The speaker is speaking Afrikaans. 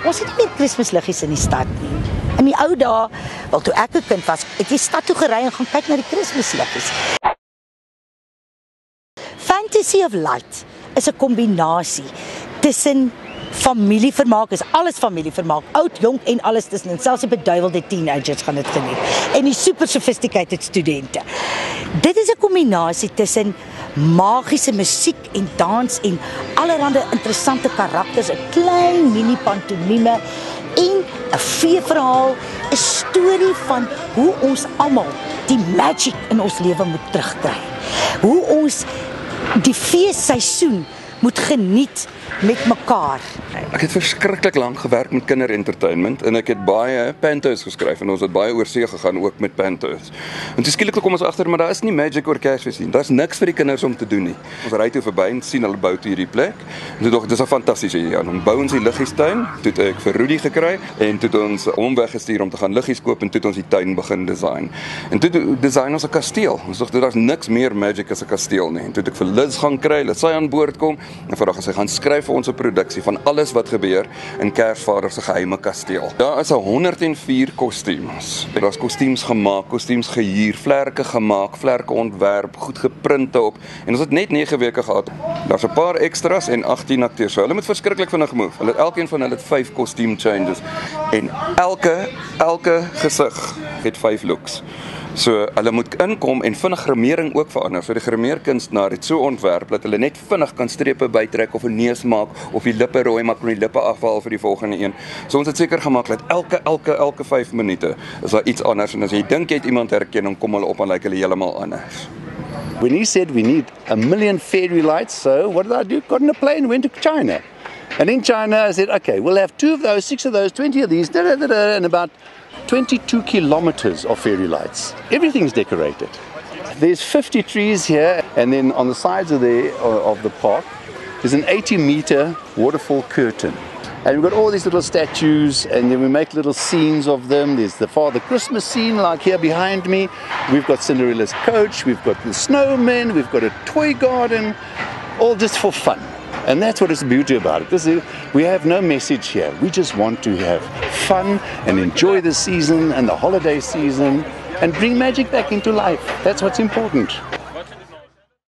Ons het nie meer Kersliggies in die stad nie. In die ou dae, wel toe ek 'n kind was, het jy stad toe gery en gaan kyk na die Kersliggies. Fantasy of Light is 'n kombinasie tussen familievermaak, is alles familievermaak, oud, jonk en alles tussenin, selfs die beduiwelde teenagers gaan dit geniet, en die super sophisticated studente. Dit is 'n kombinasie tussen magiese musiek en dans en allerhande interessante karakters, 'n klein mini pantomime en 'n feesverhaal, 'n storie van hoe ons almal die magic in ons lewe moet terugkry. Hoe ons die feesseisoen moet geniet met mekaar. Ek het verskriklik lank gewerk met kinderentertainment en ek het baie pantos geskryf en ons het baie oorsee gegaan ook met pantos. En toe skielik kom ons agter maar daar is nie magic oor Kersfees nie. Daar's niks vir die kinders om te doen nie. Ons ry toe verby en sien hulle bou toe hierdie plek. En toe dog dis 'n fantastiese idee. Dan bou ons die liggiestuin. Toe het ek vir Rudy gekry en toe het ons hom weggestuur om te gaan liggies koop en toe het ons die tuin begin design. En toe design ons 'n kasteel. Ons dog daar's niks meer magic as 'n kasteel nie. En toe het ek vir Liz gaan kry, laat sy aan boord kom en vandag as sy gaan skryf vir ons 'n produksie van alles wat gebeur in Kersvader se geheime kasteel. Daar is 104 kostuums. Daar's kostuums gemaak, kostuums gehuur, vlerke gemaak, vlerke ontwerp, goed geprinte op. En ons het net 9 weke gehad. Daar's 'n paar extras en 18 akteurs. So hulle moet verskriklik vinnig move. Elkeen van hulle het 5 costume changes en elke gesig het 5 looks. So hulle moet inkom en vinnig grimering ook verander. So die grimeerkunstenaar het so ontwerp dat hulle net vinnig kan strepe bytrek of 'n neus maak of die lippe rooi maak en die lippe afhaal vir die volgende een. So ons het seker gemaak dat elke 5 minute is daar iets anders en as jy dink jy het iemand herken, dan kom hulle op en lyk hulle heeltemal anders. When he said we need 1 million fairy lights, so what did I do? Got on a plane, went to China. And in China I said, okay, we'll have 2 of those, 6 of those, 20 of these, and about 22 kilometers of fairy lights. Everything's decorated. There's 50 trees here, and then on the sides of the park, there's an 80-meter waterfall curtain. And we've got all these little statues, and then we make little scenes of them. There's the Father Christmas scene, like here behind me. We've got Cinderella's coach, we've got the snowman, we've got a toy garden, all just for fun. And that's what is the beauty about it. We have no message here. We just want to have fun and enjoy the season and the holiday season and bring magic back into life. That's what's important.